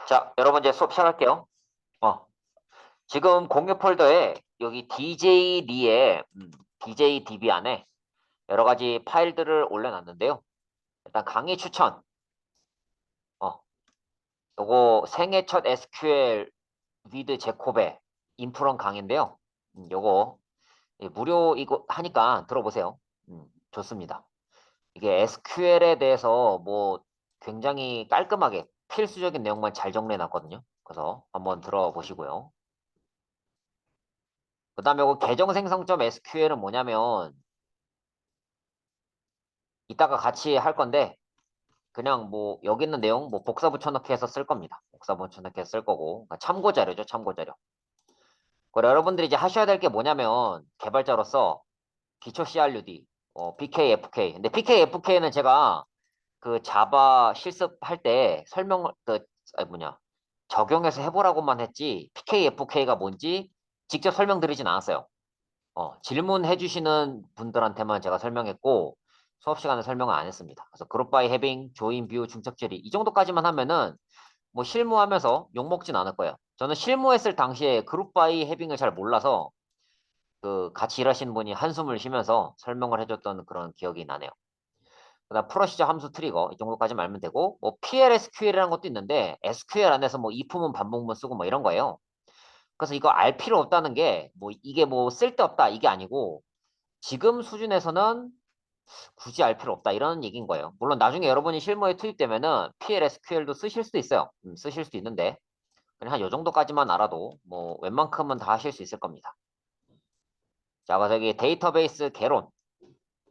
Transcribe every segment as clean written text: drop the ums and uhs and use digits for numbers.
자, 여러분 이제 수업 시작할게요. 지금 공유 폴더에 여기 DJD의 DJDB 안에 여러 가지 파일들을 올려놨는데요. 일단 강의 추천. 요거 생애 첫 SQL 위드 제코베 인프런 강의인데요. 요거 무료 이거 하니까 들어보세요. 좋습니다. 이게 SQL에 대해서 뭐 굉장히 깔끔하게 필수적인 내용만 잘 정리해놨거든요. 그래서 한번 들어보시고요. 그 다음에 이거 계정 생성점 SQL은 뭐냐면 이따가 같이 할 건데 그냥 뭐 여기 있는 내용 뭐 복사 붙여넣기 해서 쓸 겁니다. 복사 붙여넣기 해서 쓸 거고 그러니까 참고 자료죠. 참고 자료. 그리고 여러분들이 이제 하셔야 될 게 뭐냐면 개발자로서 기초 CRUD, BKFK. 근데 BKFK는 제가 그 자바 실습할 때 설명을 적용해서 해보라고만 했지 PKFK가 뭔지 직접 설명드리진 않았어요. 질문해 주시는 분들한테만 제가 설명했고 수업 시간에 설명을 안 했습니다. 그래서 그룹 바이 해빙, 조인, 뷰, 중첩 처리 이 정도까지만 하면은 뭐 실무하면서 욕먹진 않을 거예요. 저는 실무했을 당시에 그룹 바이 해빙을 잘 몰라서 그 같이 일하시는 분이 한숨을 쉬면서 설명을 해줬던 그런 기억이 나네요. 그다음 프로시저 함수 트리거 이 정도까지만 알면 되고 뭐 PLSQL이라는 것도 있는데 SQL 안에서 뭐 if문 반복문 쓰고 뭐 이런 거예요. 그래서 이거 알 필요 없다는 게 뭐 이게 뭐 쓸데없다 이게 아니고 지금 수준에서는 굳이 알 필요 없다 이런 얘기인 거예요. 물론 나중에 여러분이 실무에 투입되면은 PLSQL도 쓰실 수도 있어요. 쓰실 수도 있는데 그냥 한 요 정도까지만 알아도 뭐 웬만큼은 다 하실 수 있을 겁니다. 자, 그래서 여기 데이터베이스 개론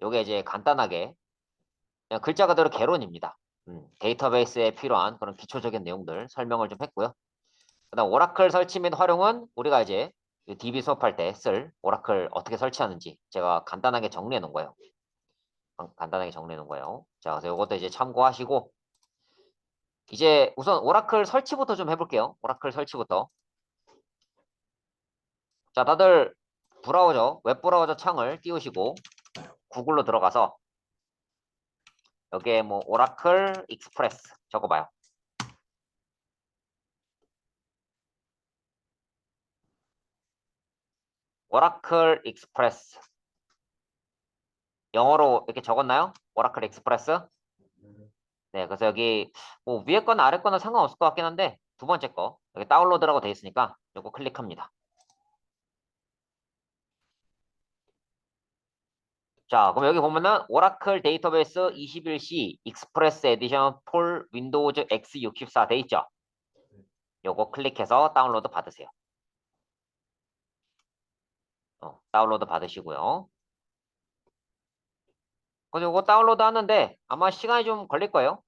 요게 이제 간단하게 그냥 글자 그대로 개론입니다. 데이터베이스에 필요한 그런 기초적인 내용들 설명을 좀 했고요. 그다음 오라클 설치 및 활용은 우리가 이제 DB 수업할 때 쓸 오라클 어떻게 설치하는지 제가 간단하게 정리해 놓은 거예요. 간단하게 정리해 놓은 거예요. 자, 그래서 이것도 이제 참고하시고 이제 우선 오라클 설치부터 좀 해볼게요. 오라클 설치부터. 자, 다들 브라우저, 웹브라우저 창을 띄우시고 구글로 들어가서 여기에 뭐 오라클 익스프레스 적어봐요. 오라클 익스프레스 영어로 이렇게 적었나요? 오라클 익스프레스? 네, 그래서 여기 뭐 위에 거나 아래 거나 상관없을 것 같긴 한데 두 번째 거 여기 다운로드라고 돼 있으니까 이거 클릭합니다. 자, 그럼 여기 보면은 오라클 데이터베이스 21C 익스프레스 에디션 폴 윈도우즈 X64 돼 있죠? 요거 클릭해서 다운로드 받으세요. 다운로드 받으시고요. 그래서 요거 다운로드 하는데 아마 시간이 좀 걸릴 거예요.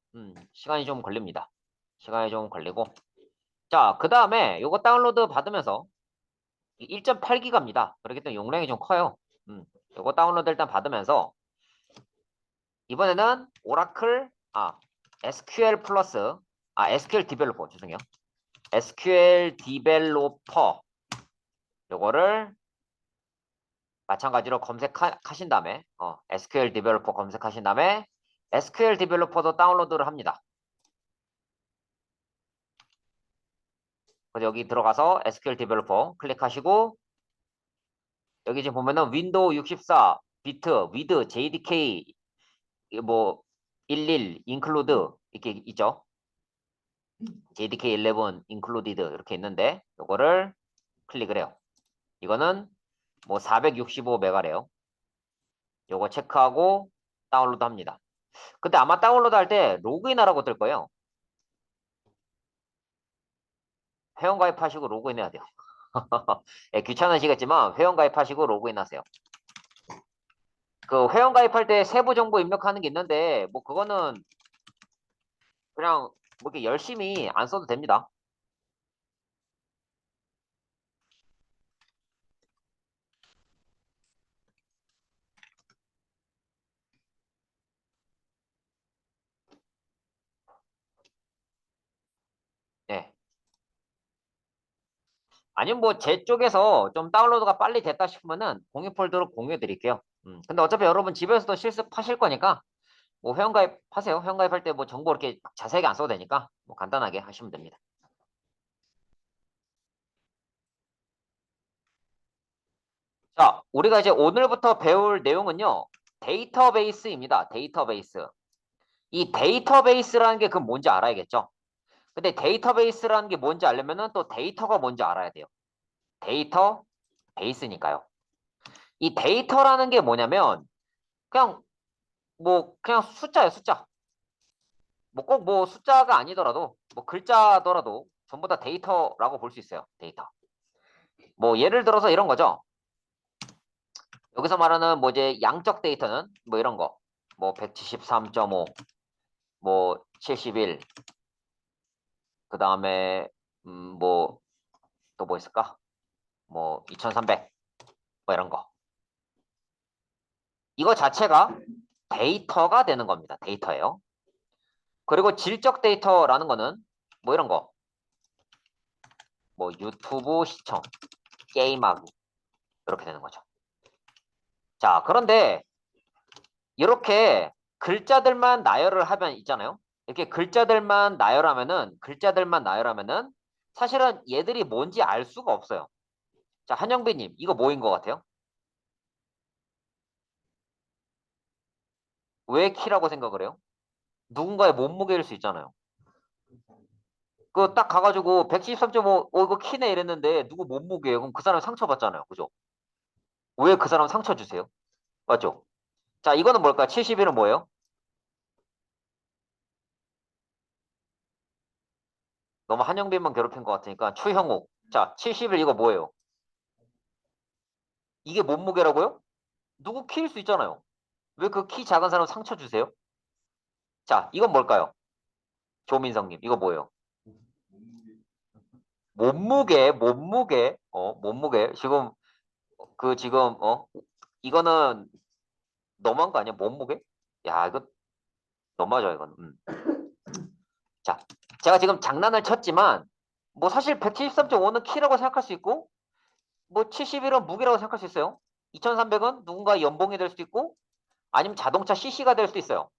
시간이 좀 걸립니다. 시간이 좀 걸리고. 자, 그 다음에 요거 다운로드 받으면서 1.8기가입니다. 그렇기 때문에 용량이 좀 커요. 요거 다운로드 일단 받으면서 이번에는 오라클 SQL 플러스 SQL 디벨로퍼 죄송해요. SQL 디벨로퍼 요거를 마찬가지로 검색하신 다음에 SQL 디벨로퍼 검색하신 다음에 SQL 디벨로퍼도 다운로드를 합니다. 그래서 여기 들어가서 SQL 디벨로퍼 클릭하시고 여기 지금 보면은 윈도우 64 비트 위드 JDK 뭐 11 인클루드 이렇게 있죠. JDK 11 included 이렇게 있는데 요거를 클릭을 해요. 이거는 뭐 465메가래요. 요거 체크하고 다운로드 합니다. 근데 아마 다운로드 할 때 로그인하라고 뜰 거예요. 회원가입하시고 로그인해야 돼요. 예, 귀찮으시겠지만 회원가입하시고 로그인하세요. 그 회원가입할 때 세부 정보 입력하는 게 있는데 뭐 그거는 그냥 뭐 이렇게 열심히 안 써도 됩니다. 네. 아니면 뭐 제 쪽에서 좀 다운로드가 빨리 됐다 싶으면은 공유 폴더로 공유해 드릴게요. 근데 어차피 여러분 집에서도 실습하실 거니까 뭐 회원가입 하세요. 회원가입할 때 뭐 정보 이렇게 자세하게 안 써도 되니까 뭐 간단하게 하시면 됩니다. 자, 우리가 이제 오늘부터 배울 내용은요. 데이터베이스입니다. 데이터베이스. 이 데이터베이스라는 게 그럼 뭔지 알아야겠죠? 근데 데이터베이스라는 게 뭔지 알려면은 또 데이터가 뭔지 알아야 돼요. 데이터 베이스니까요. 이 데이터라는 게 뭐냐면 그냥 그냥 숫자예요, 숫자. 뭐 꼭 뭐 숫자가 아니더라도 뭐 글자더라도 전부 다 데이터라고 볼 수 있어요. 데이터. 뭐 예를 들어서 이런 거죠. 여기서 말하는 뭐 이제 양적 데이터는 뭐 이런 거. 뭐 173.5, 뭐 71, 그다음에 뭐 또 뭐 있을까? 뭐 2300, 뭐 이런 거. 이거 자체가 데이터가 되는 겁니다. 데이터예요. 그리고 질적 데이터라는 거는 뭐 이런 거. 뭐 유튜브 시청, 게임하기 이렇게 되는 거죠. 자, 그런데 이렇게 글자들만 나열을 하면 있잖아요. 이렇게 글자들만 나열하면은 사실은 얘들이 뭔지 알 수가 없어요. 자, 한영빈님, 이거 뭐인 것 같아요? 왜 키라고 생각을 해요? 누군가의 몸무게일 수 있잖아요. 그 딱 가가지고 113.5, 이거 키네 이랬는데 누구 몸무게예요? 그럼 그 사람 상처받잖아요. 그죠? 왜 그 사람 상처 주세요? 맞죠? 자, 이거는 뭘까? 71은 뭐예요? 너무 한영빈만 괴롭힌 것 같으니까 추형욱. 자, 71 이거 뭐예요? 이게 몸무게라고요? 누구 키일 수 있잖아요. 왜 그 키 작은 사람 상처 주세요? 자, 이건 뭘까요? 조민성님, 이거 뭐예요? 몸무게. 지금, 이거는 너무한 거 아니야? 몸무게? 야, 이거 너무하죠, 이건. 자, 제가 지금 장난을 쳤지만, 뭐 사실 173.5는 키라고 생각할 수 있고, 뭐 71은 무게라고 생각할 수 있어요. 2300은 누군가의 연봉이 될 수도 있고, 아니면 자동차 CC가 될 수도 있어요.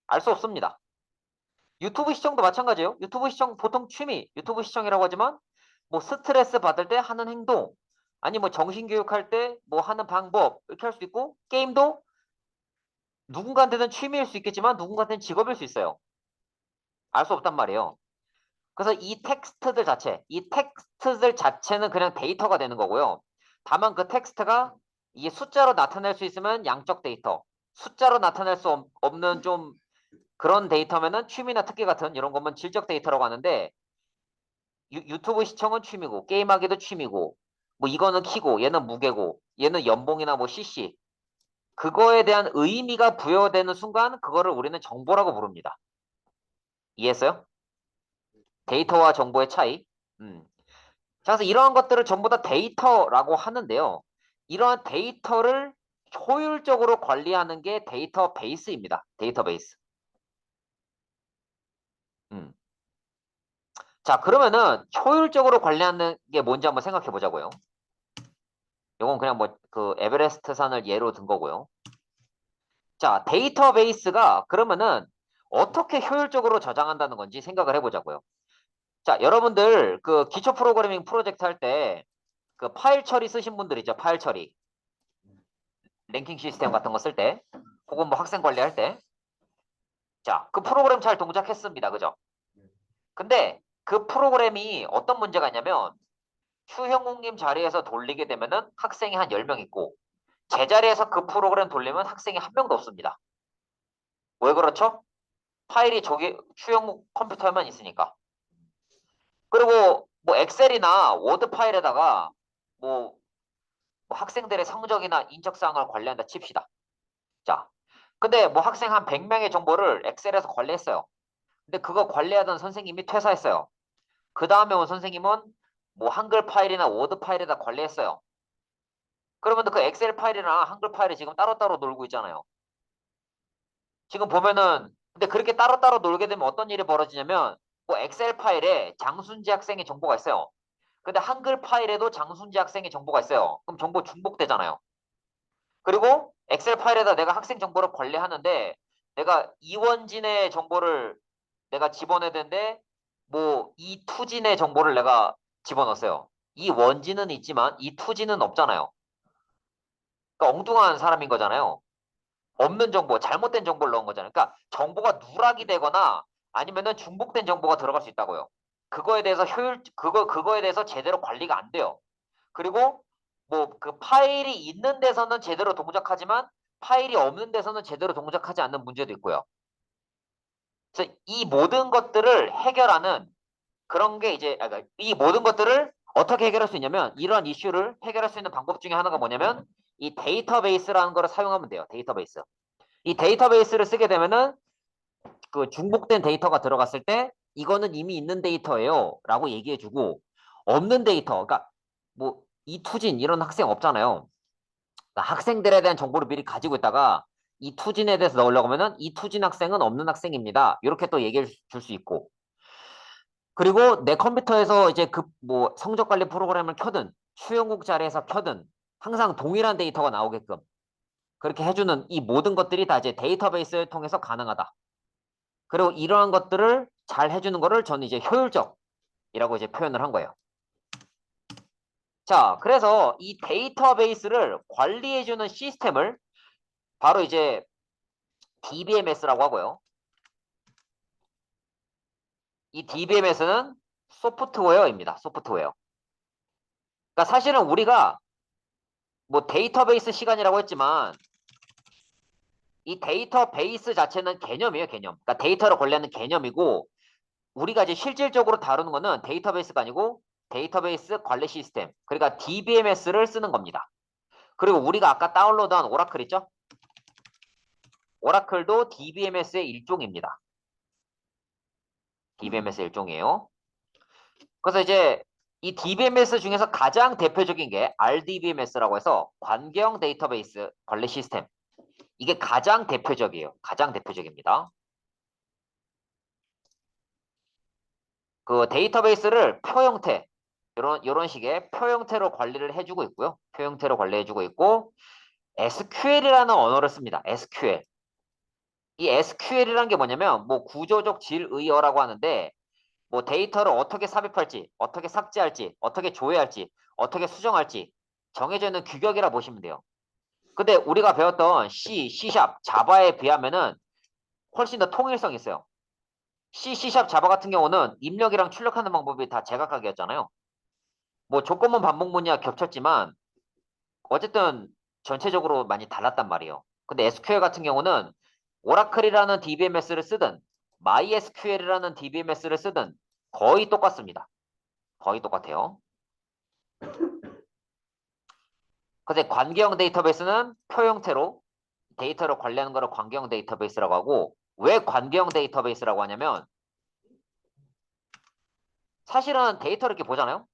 알 수 없습니다. 유튜브 시청도 마찬가지예요. 유튜브 시청 보통 취미, 유튜브 시청이라고 하지만 뭐 스트레스 받을 때 하는 행동, 아니 뭐 정신교육할 때 뭐 하는 방법 이렇게 할 수 있고 게임도 누군가한테는 취미일 수 있겠지만 누군가한테는 직업일 수 있어요. 알 수 없단 말이에요. 그래서 이 텍스트들 자체는 그냥 데이터가 되는 거고요. 다만 그 텍스트가 이게 숫자로 나타낼 수 있으면 양적 데이터, 숫자로 나타낼 수 없는 좀 그런 데이터면은 취미나 특기 같은 이런 거면 질적 데이터라고 하는데 유튜브 시청은 취미고 게임하기도 취미고 뭐 이거는 키고 얘는 무게고 얘는 연봉이나 뭐 CC 그거에 대한 의미가 부여되는 순간 그거를 우리는 정보라고 부릅니다. 이해했어요? 데이터와 정보의 차이. 음. 자, 그래서 이러한 것들을 전부 다 데이터라고 하는데요. 이러한 데이터를 효율적으로 관리하는 게 데이터베이스입니다. 데이터베이스. 음. 자, 그러면은 효율적으로 관리하는 게 뭔지 한번 생각해 보자고요. 이건 그냥 뭐 그 에베레스트 산을 예로 든 거고요. 자, 데이터베이스가 그러면은 어떻게 효율적으로 저장한다는 건지 생각을 해보자고요. 자, 여러분들 그 기초 프로그래밍 프로젝트 할 때 그 파일 처리 쓰신 분들 있죠? 파일 처리. 랭킹 시스템 같은 거 쓸 때, 혹은 뭐 학생 관리할 때. 자, 그 프로그램 잘 동작했습니다. 그죠? 근데 그 프로그램이 어떤 문제가 있냐면 추형욱님 자리에서 돌리게 되면은 학생이 한 10명 있고 제 자리에서 그 프로그램 돌리면 학생이 한 명도 없습니다. 왜 그렇죠? 파일이 저기 추형욱 컴퓨터에만 있으니까. 그리고 뭐 엑셀이나 워드 파일에다가 뭐, 뭐 학생들의 성적이나 인적사항을 관리한다 칩시다. 자, 근데 뭐 학생 한 100명의 정보를 엑셀에서 관리했어요. 근데 그거 관리하던 선생님이 퇴사했어요. 그 다음에 온 선생님은 뭐 한글 파일이나 워드 파일에다 관리했어요. 그러면 그 엑셀 파일이랑 한글 파일이 지금 따로따로 놀고 있잖아요. 지금 보면은 근데 그렇게 따로따로 놀게 되면 어떤 일이 벌어지냐면 뭐 엑셀 파일에 장순지 학생의 정보가 있어요. 근데 한글 파일에도 장순지 학생의 정보가 있어요. 그럼 정보 중복되잖아요. 그리고 엑셀 파일에다 내가 학생 정보를 관리하는데 내가 이원진의 정보를 내가 집어내야 되는데 뭐 이투진의 정보를 내가 집어넣었어요. 이 원진은 있지만 이 투진은 없잖아요. 그러니까 엉뚱한 사람인 거잖아요. 없는 정보, 잘못된 정보를 넣은 거잖아요. 그러니까 정보가 누락이 되거나 아니면은 중복된 정보가 들어갈 수 있다고요. 그거에 대해서 그거에 대해서 제대로 관리가 안 돼요. 그리고 뭐 그 파일이 있는 데서는 제대로 동작하지만 파일이 없는 데서는 제대로 동작하지 않는 문제도 있고요. 그래서 이 모든 것들을 해결하는 그런 게 이제 그러니까 이 모든 것들을 어떻게 해결할 수 있냐면 이러한 이슈를 해결할 수 있는 방법 중에 하나가 뭐냐면 이 데이터베이스라는 거를 사용하면 돼요. 데이터베이스. 이 데이터베이스를 쓰게 되면은 그 중복된 데이터가 들어갔을 때 이거는 이미 있는 데이터예요 라고 얘기해주고 없는 데이터 그러니까 뭐 이투진 이런 학생 없잖아요. 그러니까 학생들에 대한 정보를 미리 가지고 있다가 이투진에 대해서 넣으려고 하면은 이투진 학생은 없는 학생입니다 이렇게 또 얘기해 줄 수 있고 그리고 내 컴퓨터에서 이제 그 뭐 성적 관리 프로그램을 켜든 수용국 자리에서 켜든 항상 동일한 데이터가 나오게끔 그렇게 해주는 이 모든 것들이 다 이제 데이터베이스를 통해서 가능하다. 그리고 이러한 것들을 잘 해주는 거를 저는 이제 효율적이라고 이제 표현을 한 거예요. 자, 그래서 이 데이터베이스를 관리해주는 시스템을 바로 이제 DBMS라고 하고요. 이 DBMS는 소프트웨어입니다. 소프트웨어. 그러니까 사실은 우리가 뭐 데이터베이스 시간이라고 했지만 이 데이터베이스 자체는 개념이에요, 개념. 그러니까 데이터를 관리하는 개념이고 우리가 이제 실질적으로 다루는 거는 데이터베이스가 아니고 데이터베이스 관리 시스템. 그러니까 DBMS를 쓰는 겁니다. 그리고 우리가 아까 다운로드한 오라클 있죠? 오라클도 DBMS의 일종입니다. DBMS의 일종이에요. 그래서 이제 이 DBMS 중에서 가장 대표적인 게 RDBMS라고 해서 관계형 데이터베이스 관리 시스템. 이게 가장 대표적이에요. 가장 대표적입니다. 그 데이터베이스를 표 형태, 이런 식의 표 형태로 관리를 해주고 있고요. 표 형태로 관리해주고 있고 SQL이라는 언어를 씁니다. SQL. 이 SQL이라는 게 뭐냐면 뭐 구조적 질의어라고 하는데 뭐 데이터를 어떻게 삽입할지, 어떻게 삭제할지, 어떻게 조회할지, 어떻게 수정할지 정해져 있는 규격이라 보시면 돼요. 근데 우리가 배웠던 C, C#, 자바에 비하면은 훨씬 더 통일성이 있어요. C, C#, 자바 같은 경우는 입력이랑 출력하는 방법이 다 제각각이었잖아요. 뭐 조건문 반복문이야 겹쳤지만 어쨌든 전체적으로 많이 달랐단 말이에요. 근데 SQL 같은 경우는 오라클이라는 DBMS를 쓰든 MySQL이라는 DBMS를 쓰든 거의 똑같습니다. 거의 똑같아요. 근데 관계형 데이터베이스는 표 형태로 데이터를 관리하는 거를 관계형 데이터베이스라고 하고 왜 관계형 데이터베이스라고 하냐면 사실은 데이터를 이렇게 보잖아요.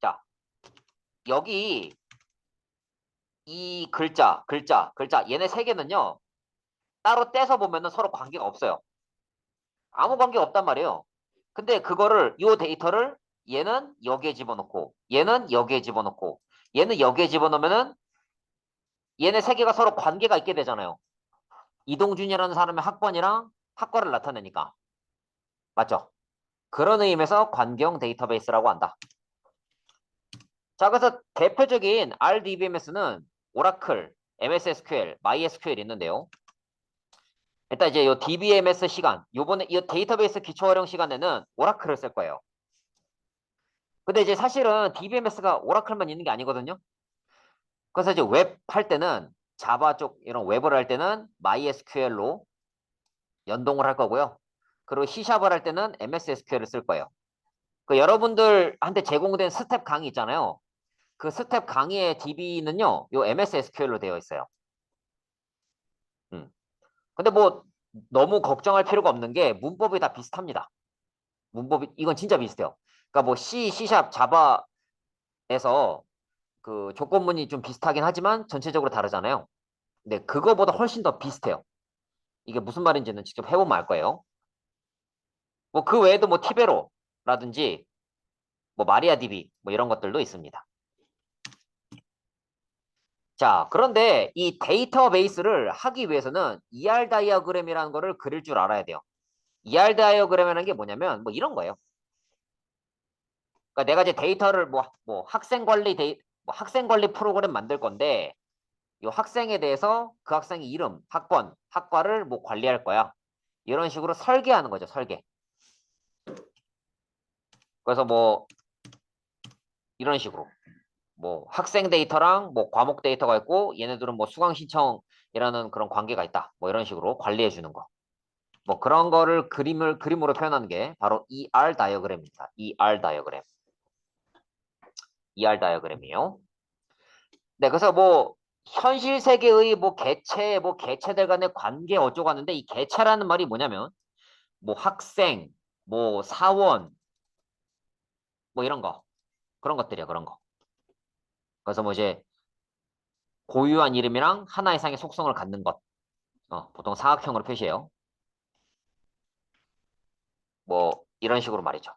자, 여기 이 글자 얘네 세 개는요. 따로 떼서 보면은 서로 관계가 없어요. 아무 관계가 없단 말이에요. 근데 그거를 이 데이터를 얘는 여기에 집어넣고 얘는 여기에 집어넣고 얘는 여기에 집어넣으면은 얘네 세 개가 서로 관계가 있게 되잖아요. 이동준이라는 사람의 학번이랑 학과를 나타내니까. 맞죠? 그런 의미에서 관계형 데이터베이스라고 한다. 자, 그래서 대표적인 RDBMS는 오라클, MS SQL, MySQL 있는데요. 일단 이제 요 DBMS 시간, 요번에 이 데이터베이스 기초 활용 시간에는 오라클을 쓸 거예요. 근데 이제 사실은 DBMS가 오라클만 있는 게 아니거든요. 그래서 이제 웹 할 때는 자바 쪽 이런 웹을 할 때는 MySQL로 연동을 할 거고요. 그리고 C샵을 할 때는 MS SQL을 쓸 거예요. 그 여러분들한테 제공된 스텝 강의 있잖아요. 그 스텝 강의의 DB는요, 요 MS SQL로 되어 있어요. 근데 뭐 너무 걱정할 필요가 없는 게 문법이 다 비슷합니다. 문법이 이건 진짜 비슷해요. 그러니까 뭐 C, C샵, 자바에서 그 조건문이 좀 비슷하긴 하지만 전체적으로 다르잖아요. 근데 그거보다 훨씬 더 비슷해요. 이게 무슨 말인지는 직접 해보면 알 거예요. 뭐 그 외에도 뭐 티베로라든지 뭐 마리아DB 뭐 이런 것들도 있습니다. 자, 그런데 이 데이터베이스를 하기 위해서는 ER 다이어그램이라는 거를 그릴 줄 알아야 돼요. ER 다이어그램이라는 게 뭐냐면 뭐 이런 거예요. 그러니까 내가 이제 데이터를 뭐 학생 관리 프로그램 만들 건데 이 학생에 대해서 그 학생의 이름, 학번, 학과를 뭐 관리할 거야. 이런 식으로 설계하는 거죠, 설계. 그래서 뭐 이런 식으로 뭐 학생 데이터랑 뭐 과목 데이터가 있고 얘네들은 뭐 수강 신청이라는 그런 관계가 있다. 뭐 이런 식으로 관리해 주는 거. 뭐 그런 거를 그림으로 표현하는 게 바로 ER 다이어그램입니다. ER 다이어그램. ER 다이어그램이에요. 네, 그래서 뭐 현실 세계의 뭐 개체들 간의 관계 어쩌고 하는데 이 개체라는 말이 뭐냐면 뭐 학생, 뭐 사원, 뭐 이런 거. 그런 것들이야, 그런 거. 그래서 뭐 이제 고유한 이름이랑 하나 이상의 속성을 갖는 것. 보통 사각형으로 표시해요. 뭐 이런 식으로 말이죠.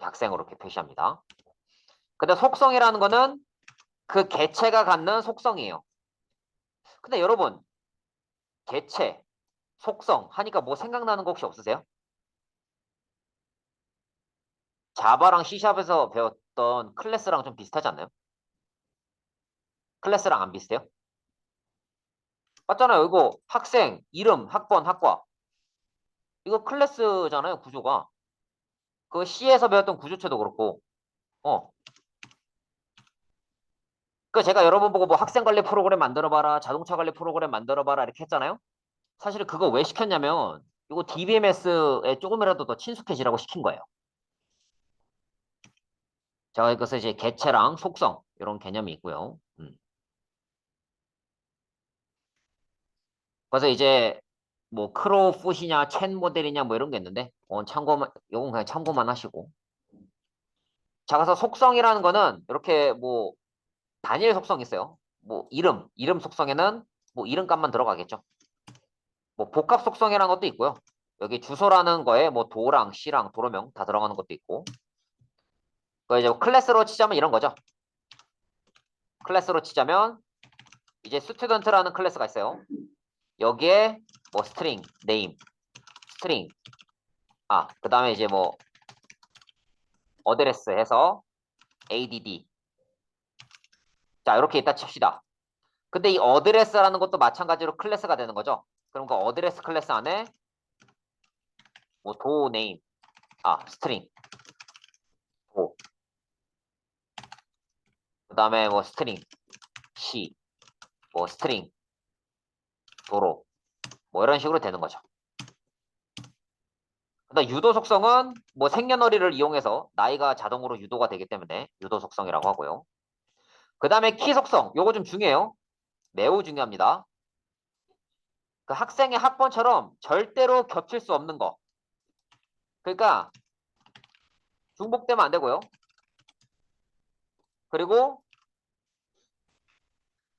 학생으로 이렇게 표시합니다. 근데 속성이라는 거는 그 개체가 갖는 속성이에요. 근데 여러분, 개체, 속성 하니까 뭐 생각나는 거 혹시 없으세요? 자바랑 C샵에서 배웠던 클래스랑 좀 비슷하지 않나요? 클래스랑 안 비슷해요? 맞잖아요. 이거 학생, 이름, 학번, 학과. 이거 클래스잖아요, 구조가. 그 C에서 배웠던 구조체도 그렇고. 어. 그 제가 여러분 보고 뭐 학생 관리 프로그램 만들어봐라, 자동차 관리 프로그램 만들어봐라 이렇게 했잖아요. 사실 그거 왜 시켰냐면 이거 DBMS에 조금이라도 더 친숙해지라고 시킨 거예요. 자, 그래서 이제 개체랑 속성 이런 개념이 있고요. 그래서 이제 뭐 크로풋이냐 챗 모델이냐 뭐 이런 게 있는데 요건 그냥 참고만 하시고. 자, 그래서 속성이라는 거는 이렇게 뭐 단일 속성이 있어요. 뭐 이름 속성에는 뭐 이름값만 들어가겠죠. 뭐 복합 속성이라는 것도 있고요. 여기 주소라는 거에 뭐 도랑 시랑 도로명 다 들어가는 것도 있고. 그 이제 클래스로 치자면 이런 거죠. 클래스로 치자면 이제 스튜던트라는 클래스가 있어요. 여기에 뭐 스트링, 네임, 스트링. 그 다음에 이제 뭐 어드레스 해서 add. 자, 이렇게 있다 칩시다. 근데 이 어드레스라는 것도 마찬가지로 클래스가 되는 거죠. 그럼 그 어드레스 클래스 안에 뭐 도 네임, 스트링, 도. 그다음에 뭐 스트링, 시, 뭐 스트링, 도로. 뭐 이런 식으로 되는 거죠. 그다음 유도 속성은 뭐 생년월일을 이용해서 나이가 자동으로 유도가 되기 때문에 유도 속성이라고 하고요. 그다음에 키 속성. 요거 좀 중요해요. 매우 중요합니다. 그 학생의 학번처럼 절대로 겹칠 수 없는 거. 그러니까 중복되면 안 되고요. 그리고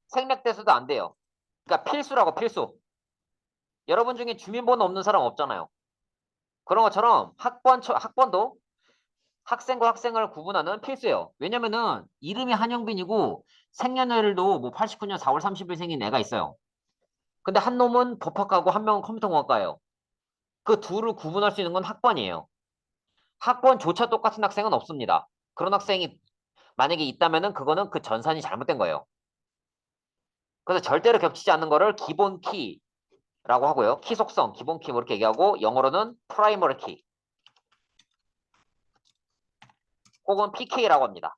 생략돼서도 안 돼요. 그러니까 필수라고 필수. 여러분 중에 주민번호 없는 사람 없잖아요. 그런 것처럼 학번도 학생과 학생을 구분하는 필수예요. 왜냐면은 이름이 한영빈이고 생년월일도 뭐 89년 4월 30일 생긴 애가 있어요. 근데 한 놈은 법학과고 한 명은 컴퓨터공학과예요. 그 둘을 구분할 수 있는 건 학번이에요. 학번조차 똑같은 학생은 없습니다. 그런 학생이 만약에 있다면은 그거는 그 전산이 잘못된 거예요. 그래서 절대로 겹치지 않는 거를 기본 키라고 하고요. 키 속성, 기본 키 뭐 이렇게 얘기하고 영어로는 프라이머리 키 혹은 PK라고 합니다.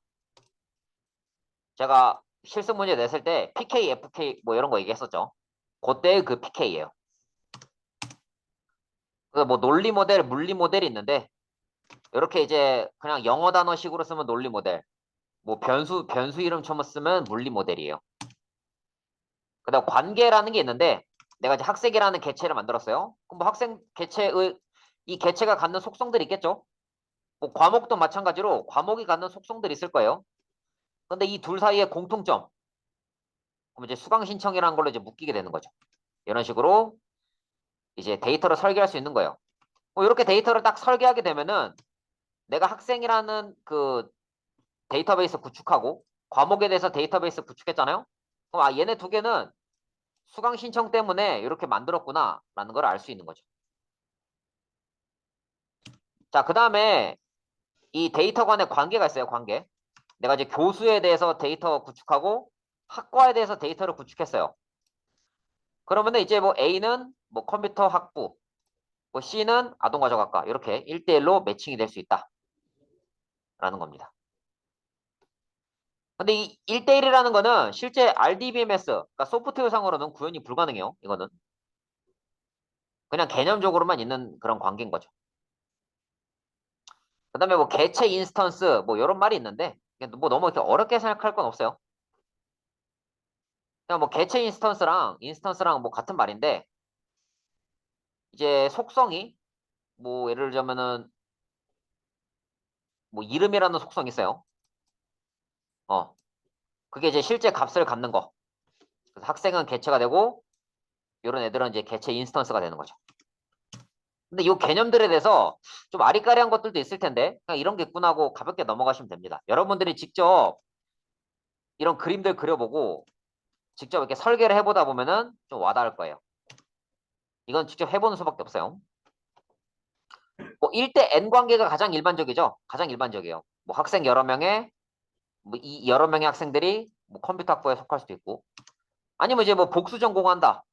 제가 실습 문제 냈을 때 PK, FK 뭐 이런 거 얘기했었죠. 그때 그 PK예요. 그래서 뭐 논리 모델, 물리 모델이 있는데 이렇게 이제 그냥 영어 단어식으로 쓰면 논리 모델, 뭐 변수 이름 처음 쓰면 물리 모델이에요. 그다음 관계라는 게 있는데 내가 이제 학생이라는 개체를 만들었어요. 그럼 뭐 학생 개체의 이 개체가 갖는 속성들이 있겠죠. 뭐 과목도 마찬가지로 과목이 갖는 속성들이 있을 거예요. 근데 이 둘 사이의 공통점, 그럼 이제 수강 신청이라는 걸로 이제 묶이게 되는 거죠. 이런 식으로 이제 데이터를 설계할 수 있는 거예요. 뭐 이렇게 데이터를 딱 설계하게 되면은 내가 학생이라는 그 데이터베이스 구축하고 과목에 대해서 데이터베이스 구축했잖아요. 그럼 얘네 두 개는 수강 신청 때문에 이렇게 만들었구나라는 걸 알 수 있는 거죠. 자, 그 다음에 이 데이터 간의 관계가 있어요. 관계. 내가 이제 교수에 대해서 데이터 구축하고 학과에 대해서 데이터를 구축했어요. 그러면은 이제 뭐 A는 뭐 컴퓨터 학부, 뭐 C는 아동가족학과 이렇게 1대1로 매칭이 될 수 있다라는 겁니다. 근데 이 1대1이라는 거는 실제 RDBMS, 그러니까 소프트웨어상으로는 구현이 불가능해요. 이거는. 그냥 개념적으로만 있는 그런 관계인 거죠. 그 다음에 뭐 개체 인스턴스 뭐 이런 말이 있는데 뭐 너무 이렇게 어렵게 생각할 건 없어요. 그냥 뭐 개체 인스턴스랑 뭐 같은 말인데 이제 속성이 뭐 예를 들자면은 뭐 이름이라는 속성이 있어요. 어, 그게 이제 실제 값을 갖는 거. 그래서 학생은 개체가 되고 이런 애들은 이제 개체 인스턴스가 되는 거죠. 근데 이 개념들에 대해서 좀 아리까리한 것들도 있을 텐데 그냥 이런 게 있구나 하고 가볍게 넘어가시면 됩니다. 여러분들이 직접 이런 그림들 그려보고 직접 이렇게 설계를 해보다 보면은 좀 와닿을 거예요. 이건 직접 해보는 수밖에 없어요. 뭐 1대 N 관계가 가장 일반적이죠. 가장 일반적이에요. 뭐 학생 여러 명의 뭐 이 여러 명의 학생들이 뭐 컴퓨터 학부에 속할 수도 있고 아니면 이제 뭐 복수 전공한다.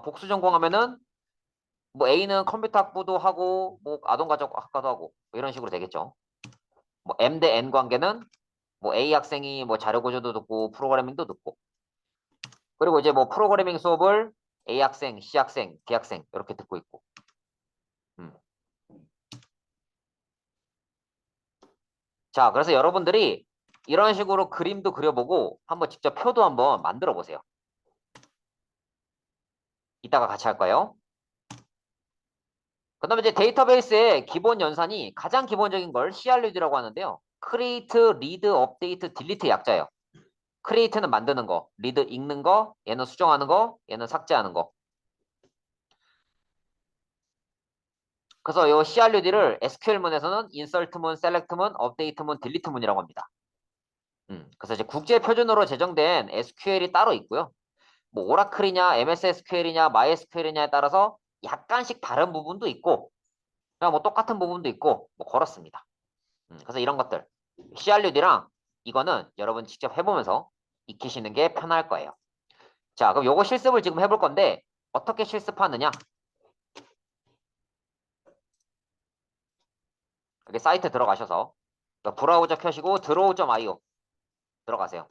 복수 전공하면은 뭐 A는 컴퓨터 학부도 하고 뭐 아동가족 학과도 하고 뭐 이런 식으로 되겠죠. 뭐 M 대 N 관계는 뭐 A 학생이 뭐 자료 구조도 듣고 프로그래밍도 듣고 그리고 이제 뭐 프로그래밍 수업을 A 학생, C 학생, D 학생 이렇게 듣고 있고. 음. 자, 그래서 여러분들이 이런 식으로 그림도 그려보고 한번 직접 표도 한번 만들어 보세요. 이따가 같이 할 거예요. 그 다음에 이제 데이터베이스의 기본 연산이 가장 기본적인 걸 CRUD라고 하는데요. Create, Read, Update, Delete 약자예요. Create는 만드는 거, Read 읽는 거, 얘는 수정하는 거, 얘는 삭제하는 거. 그래서 이 CRUD를 SQL문에서는 Insert문, Select문, Update문, Delete문이라고 합니다. 그래서 이제 국제 표준으로 제정된 SQL이 따로 있고요. 뭐 오라클이냐, MS SQL이냐, MySQL이냐에 따라서 약간씩 다른 부분도 있고, 그냥 뭐 똑같은 부분도 있고, 뭐 그렇습니다. 그래서 이런 것들 CRUD랑 이거는 여러분 직접 해보면서 익히시는 게 편할 거예요. 자, 그럼 요거 실습을 지금 해볼 건데 어떻게 실습하느냐? 여기 사이트 들어가셔서 브라우저 켜시고 draw.io 들어가세요.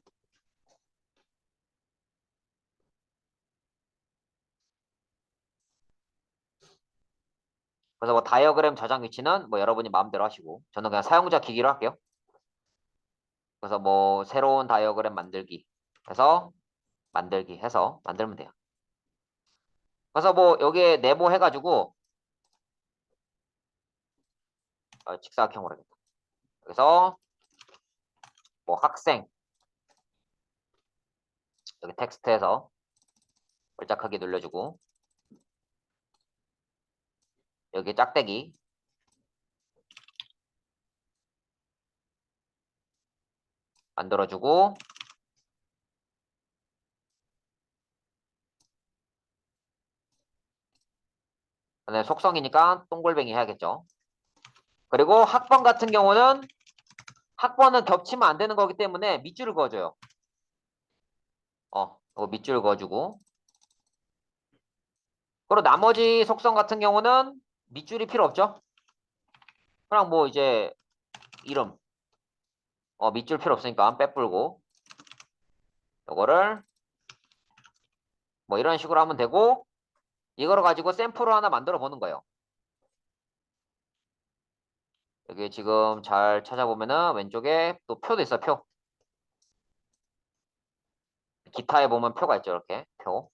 그래서 뭐 다이어그램 저장 위치는 뭐 여러분이 마음대로 하시고 저는 그냥 사용자 기기로 할게요. 그래서 뭐 새로운 다이어그램 만들기 해서 만들기 해서 만들면 돼요. 그래서 뭐 여기에 네모 해가지고 직사각형으로 하겠다. 그래서 뭐 학생 여기 텍스트에서 골짝하기 눌러주고 여기 짝대기 만들어주고 그다음에 속성이니까 동글뱅이 해야겠죠. 그리고 학번 같은 경우는 학번은 겹치면 안 되는 거기 때문에 밑줄을 그어줘요. 이거 밑줄 그어주고 그리고 나머지 속성 같은 경우는 밑줄이 필요 없죠. 그냥 뭐 이제 이름 밑줄 필요 없으니까 빼뿔고 이거를 뭐 이런 식으로 하면 되고 이거를 가지고 샘플을 하나 만들어 보는 거예요. 여기 지금 잘 찾아보면은 왼쪽에 또 표도 있어요. 표. 기타에 보면 표가 있죠. 이렇게 표.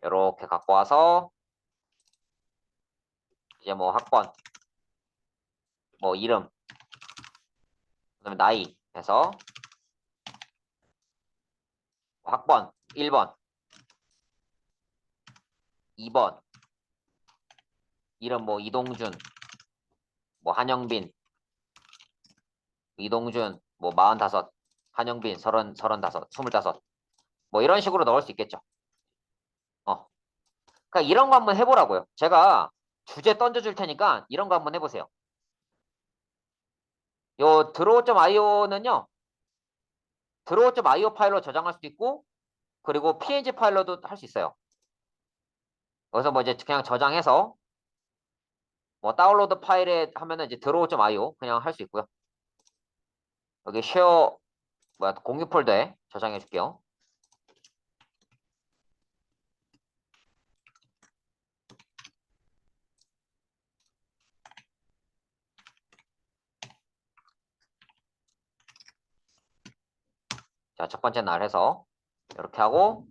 이렇게 갖고 와서 이제 뭐 학번, 뭐 이름, 그다음에 나이 해서 학번 1번, 2번, 이름 뭐 이동준, 뭐 한영빈, 이동준 뭐 45, 한영빈 35, 25. 뭐 이런 식으로 넣을 수 있겠죠. 그러니까 이런 거 한번 해보라고요. 제가 주제 던져줄 테니까 이런 거 한번 해보세요. 요 draw.io는요. draw.io 파일로 저장할 수도 있고 그리고 png 파일로도 할 수 있어요. 그래서 뭐 이제 그냥 저장해서 뭐 다운로드 파일에 하면은 이제 draw.io 그냥 할 수 있고요. 여기 쉐어 뭐야 공유 폴더에 저장해 줄게요. 자, 첫 번째 날 해서 이렇게 하고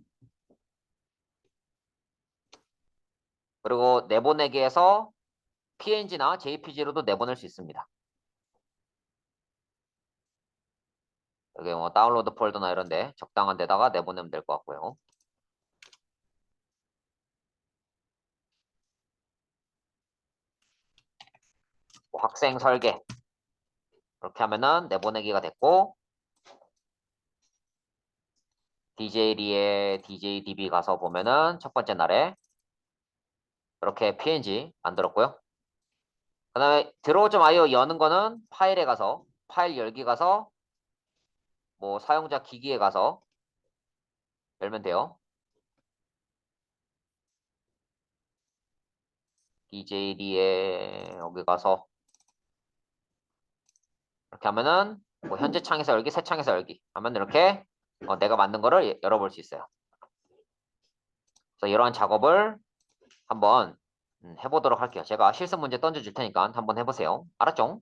그리고 내보내기에서 PNG나 JPG로도 내보낼 수 있습니다. 여기 뭐 다운로드 폴더나 이런데 적당한 데다가 내보내면 될 것 같고요. 뭐 학생 설계 이렇게 하면은 내보내기가 됐고 DJ리에 DJDB 가서 보면은 첫 번째 날에 이렇게 PNG 만들었고요. 그 다음에 draw.io 여는 거는 파일에 가서 파일 열기 가서 뭐 사용자 기기에 가서 열면 돼요. DJ리에 여기 가서 이렇게 하면은 뭐 현재 창에서 열기, 새 창에서 열기 하면 이렇게 내가 만든 거를 열어볼 수 있어요. 그래서 이러한 작업을 한번 해보도록 할게요. 제가 실습 문제 던져줄 테니까 한번 해보세요. 알았죠?